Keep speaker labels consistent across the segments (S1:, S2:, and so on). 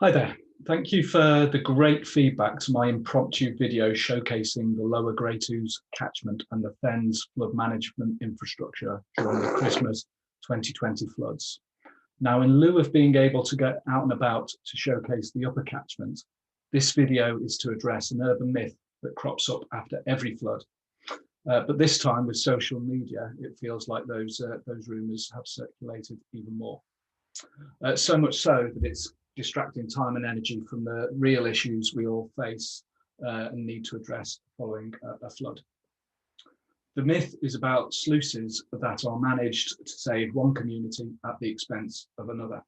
S1: Hi there. Thank you for the great feedback to my impromptu video showcasing the Lower Great Ouse catchment and the Fens flood management infrastructure during the Christmas 2020 floods. Now, in lieu of being able to get out and about to showcase the upper catchment, this video is to address an urban myth that crops up after every flood. But this time with social media, it feels like those rumours have circulated even more. So much so that it's distracting time and energy from the real issues we all face and need to address following a flood. The myth is about sluices that are managed to save one community at the expense of another.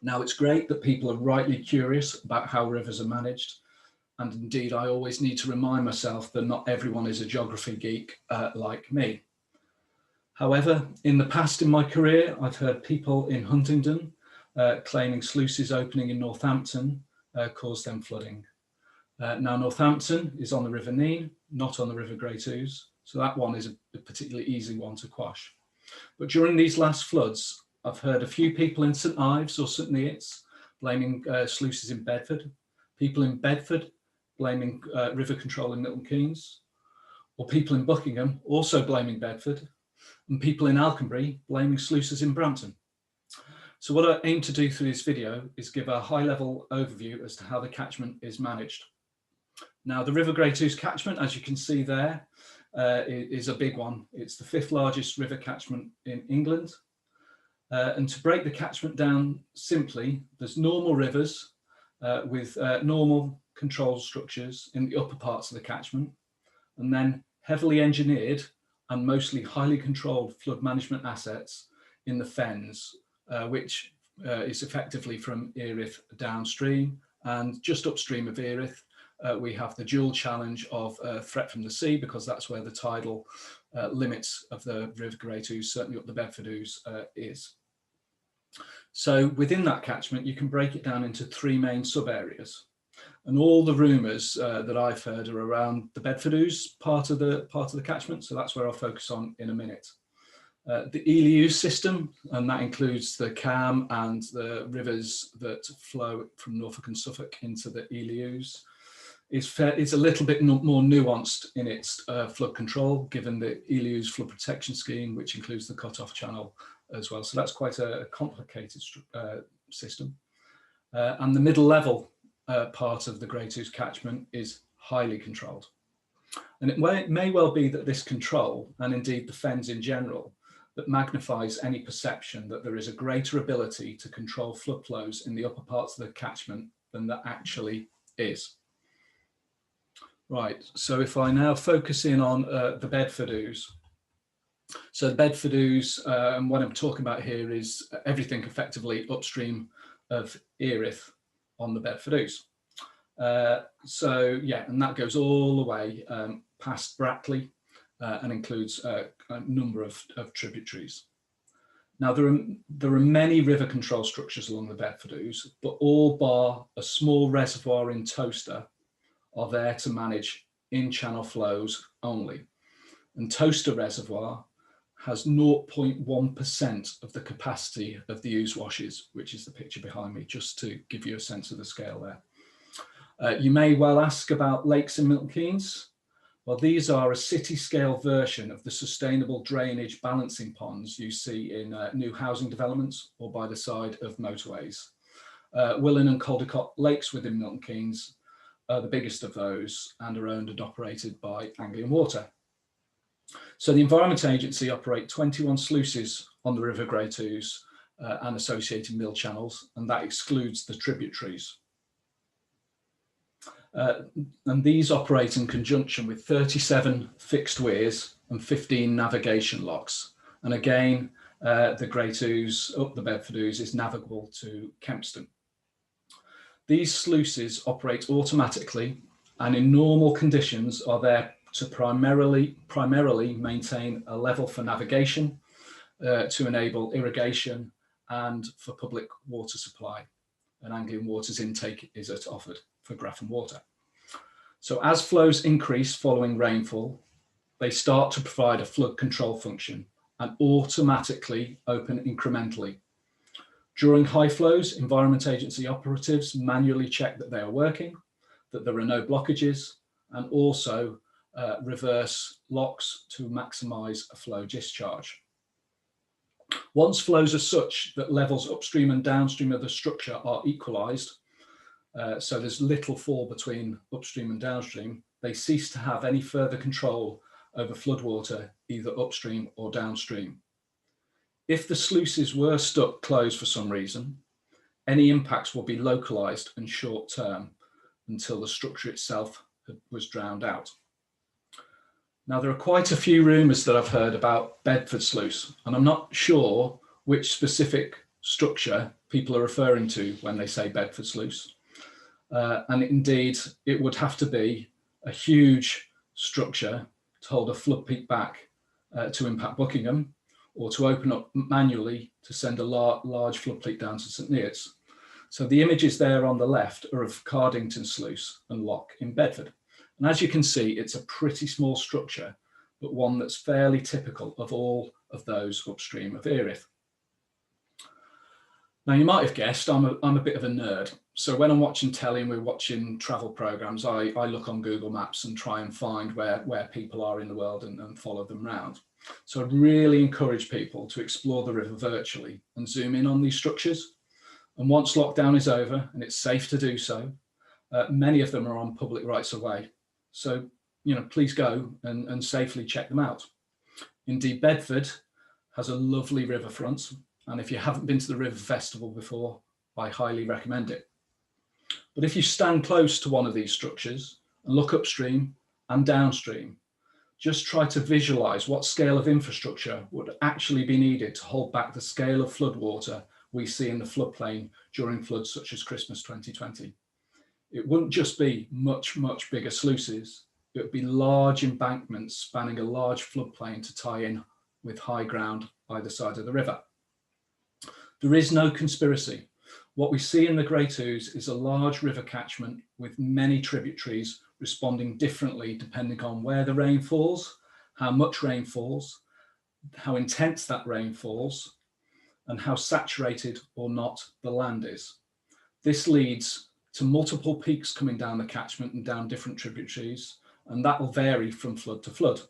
S1: Now, it's great that people are rightly curious about how rivers are managed. And indeed, I always need to remind myself that not everyone is a geography geek like me. However, in the past in my career, I've heard people in Huntingdon claiming sluices opening in Northampton caused them flooding. Now, Northampton is on the River Nene, not on the River Great Ouse, so that one is a particularly easy one to quash. But during these last floods, I've heard a few people in St Ives or St Neots blaming sluices in Bedford, people in Bedford blaming river control in Milton Keynes, or people in Buckingham also blaming Bedford, and people in Alconbury blaming sluices in Brampton. So what I aim to do through this video is give a high-level overview as to how the catchment is managed. Now, the River Great Ouse catchment, as you can see there, is a big one. It's the 5th largest river catchment in England. And to break the catchment down simply, there's normal rivers with normal control structures in the upper parts of the catchment, and then heavily engineered and mostly highly controlled flood management assets in the Fens, which is effectively from Earith downstream, and just upstream of Earith, we have the dual challenge of threat from the sea, because that's where the tidal limits of the River Great Ouse, certainly up the Bedford Ouse, is. So within that catchment, you can break it down into 3 main sub-areas. And all the rumours that I've heard are around the Bedford Ouse part of the catchment, so that's where I'll focus on in a minute. The Ely Ouse system, and that includes the Cam and the rivers that flow from Norfolk and Suffolk into the Ely Ouse, is a little bit more nuanced in its flood control, given the Ely Ouse flood protection scheme, which includes the cut-off channel as well. So that's quite a complicated system. And the middle level part of the Great Ouse catchment is highly controlled. And it may well be that this control, and indeed the Fens in general, that magnifies any perception that there is a greater ability to control flood flows in the upper parts of the catchment than there actually is. Right, so if I now focus in on the Bedford Ouse. So the Bedford Ouse, and what I'm talking about here is everything effectively upstream of Earith on the Bedford Ouse. So yeah, and that goes all the way past Brackley and includes a number of tributaries. Now there are many river control structures along the Bedford Ouse, but all bar a small reservoir in Toaster are there to manage in-channel flows only. And Toaster Reservoir has 0.1% of the capacity of the Ouse washes, which is the picture behind me, just to give you a sense of the scale there. You may well ask about lakes in Milton Keynes. Well, these are a city-scale version of the sustainable drainage balancing ponds you see in new housing developments or by the side of motorways. Willen and Caldecott lakes within Milton Keynes are the biggest of those and are owned and operated by Anglian Water. So the Environment Agency operate 21 sluices on the River Great Ouse and associated mill channels, and that excludes the tributaries. And these operate in conjunction with 37 fixed weirs and 15 navigation locks. And again, the Great Ouse up the Bedford Ouse is navigable to Kempston. These sluices operate automatically and in normal conditions are there to primarily maintain a level for navigation, to enable irrigation and for public water supply. And Anglian Water's intake is at Offord for Grafham Water. So as flows increase following rainfall, they start to provide a flood control function and automatically open incrementally. During high flows, Environment Agency operatives manually check that they are working, that there are no blockages, and also reverse locks to maximise a flow discharge. Once flows are such that levels upstream and downstream of the structure are equalised, so there's little fall between upstream and downstream, they cease to have any further control over floodwater, either upstream or downstream. If the sluices were stuck closed for some reason, any impacts will be localised and short term until the structure itself was drowned out. Now, there are quite a few rumours that I've heard about Bedford Sluice, and I'm not sure which specific structure people are referring to when they say Bedford Sluice. And indeed, it would have to be a huge structure to hold a flood peak back to impact Buckingham, or to open up manually to send a large flood peak down to St Neots. So the images there on the left are of Cardington Sluice and Lock in Bedford. And as you can see, it's a pretty small structure, but one that's fairly typical of all of those upstream of Earith. Now, you might have guessed I'm a bit of a nerd. So when I'm watching telly and we're watching travel programs, I look on Google Maps and try and find where people are in the world and follow them around. So I'd really encourage people to explore the river virtually and zoom in on these structures. And once lockdown is over, and it's safe to do so, many of them are on public rights of way. So, please go and safely check them out. Indeed, Bedford has a lovely riverfront. And if you haven't been to the River Festival before, I highly recommend it. But if you stand close to one of these structures and look upstream and downstream, just try to visualise what scale of infrastructure would actually be needed to hold back the scale of floodwater we see in the floodplain during floods such as Christmas 2020. It wouldn't just be much, much bigger sluices. It would be large embankments spanning a large floodplain to tie in with high ground either side of the river. There is no conspiracy. What we see in the Great Ouse is a large river catchment with many tributaries responding differently depending on where the rain falls, how much rain falls, how intense that rain falls, and how saturated or not the land is. This leads to multiple peaks coming down the catchment and down different tributaries, and that will vary from flood to flood.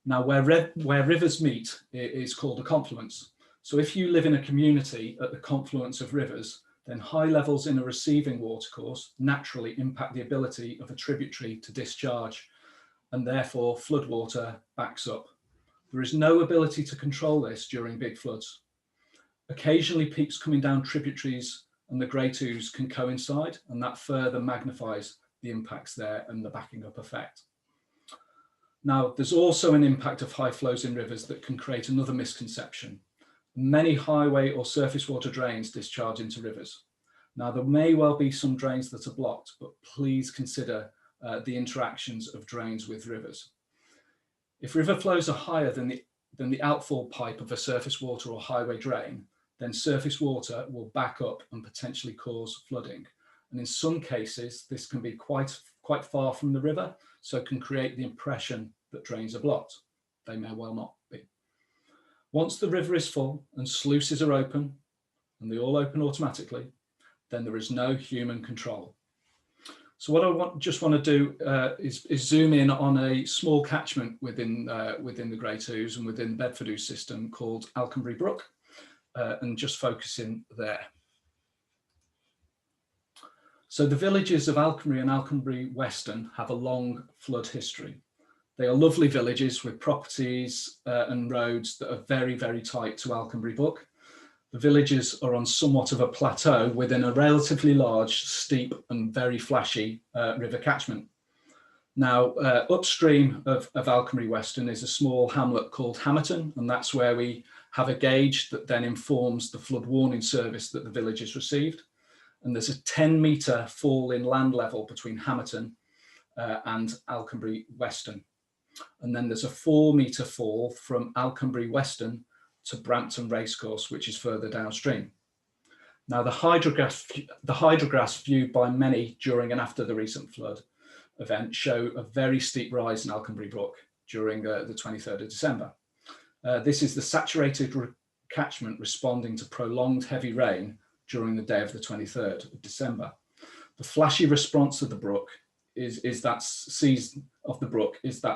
S1: Now, where rivers meet is called a confluence. So if you live in a community at the confluence of rivers, then high levels in a receiving watercourse naturally impact the ability of a tributary to discharge, and therefore floodwater backs up. There is no ability to control this during big floods. Occasionally peaks coming down tributaries and the Great Ouse can coincide, and that further magnifies the impacts there and the backing up effect. Now, there's also an impact of high flows in rivers that can create another misconception. Many highway or surface water drains discharge into rivers. Now, there may well be some drains that are blocked, but please consider the interactions of drains with rivers. If river flows are higher than the outfall pipe of a surface water or highway drain, then surface water will back up and potentially cause flooding. And in some cases, this can be quite far from the river, so can create the impression that drains are blocked. They may well not be. Once the river is full and sluices are open, and they all open automatically, then there is no human control. So what I just want to do is zoom in on a small catchment within the Great Ouse and within the Bedford Ouse system called Alconbury Brook, and just focusing there. So the villages of Alconbury and Alconbury Weston have a long flood history. They are lovely villages with properties and roads that are very, very tight to Alconbury Brook. The villages are on somewhat of a plateau within a relatively large, steep and very flashy river catchment. Now, upstream of Alconbury Weston is a small hamlet called Hamerton, and that's where we have a gauge that then informs the flood warning service that the village has received. And there's a 10-metre fall in land level between Hamerton and Alconbury Weston. And then there's a 4-metre fall from Alconbury Weston to Brampton Racecourse, which is further downstream. Now, the hydrographs viewed by many during and after the recent flood event show a very steep rise in Alconbury Brook during the 23rd of December. This is the saturated catchment responding to prolonged heavy rain during the day of the 23rd of December. The flashy response of the brook is that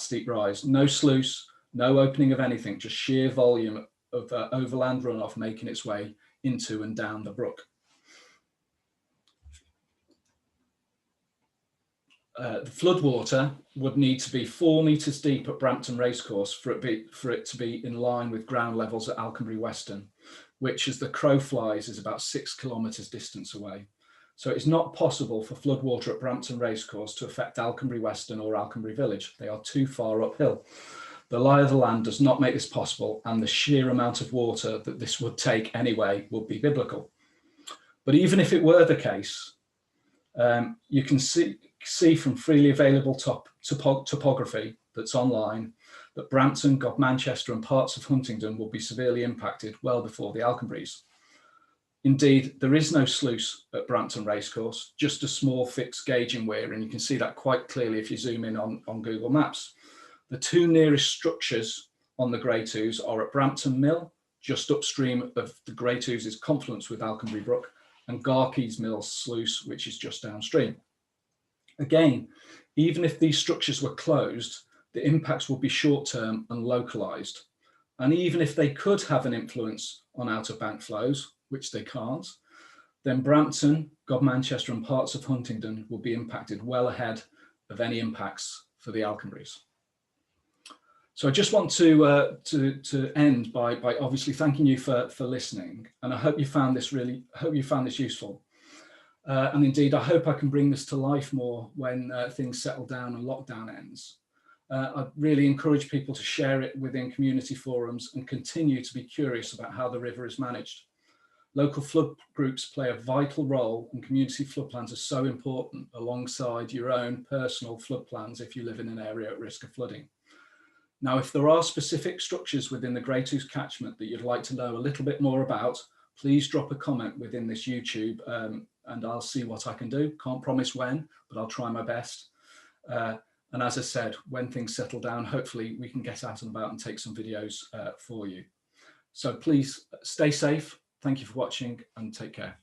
S1: steep rise. No sluice, no opening of anything, just sheer volume of overland runoff making its way into and down the brook. The floodwater would need to be 4 metres deep at Brampton Racecourse for it to be in line with ground levels at Alconbury Weston, which as the crow flies is about 6 kilometres distance away. So it's not possible for floodwater at Brampton Racecourse to affect Alconbury Weston or Alconbury Village. They are too far uphill. The lie of the land does not make this possible, and the sheer amount of water that this would take anyway would be biblical. But even if it were the case, you can see from freely available topography that's online that Brampton, Manchester and parts of Huntingdon will be severely impacted well before the Alconburys. Indeed, there is no sluice at Brampton Racecourse, just a small fixed gauging weir, and you can see that quite clearly if you zoom in on Google Maps. The two nearest structures on the Great Ouse are at Brampton Mill, just upstream of the Great Ouse's confluence with Alconbury Brook, and Garkey's Mill Sluice, which is just downstream. Again, even if these structures were closed, the impacts would be short-term and localised. And even if they could have an influence on out-of-bank flows, which they can't, then Brampton, Manchester and parts of Huntingdon will be impacted well ahead of any impacts for the Alconburys. So I just want to end by obviously thanking you for listening, and I hope you found this useful. And indeed, I hope I can bring this to life more when things settle down and lockdown ends. I really encourage people to share it within community forums and continue to be curious about how the river is managed. Local flood groups play a vital role, and community flood plans are so important alongside your own personal flood plans if you live in an area at risk of flooding. Now, if there are specific structures within the Great Ouse catchment that you'd like to know a little bit more about, please drop a comment within this YouTube and I'll see what I can do. Can't promise when, but I'll try my best. And as I said, when things settle down, hopefully we can get out and about and take some videos for you. So please stay safe. Thank you for watching and take care.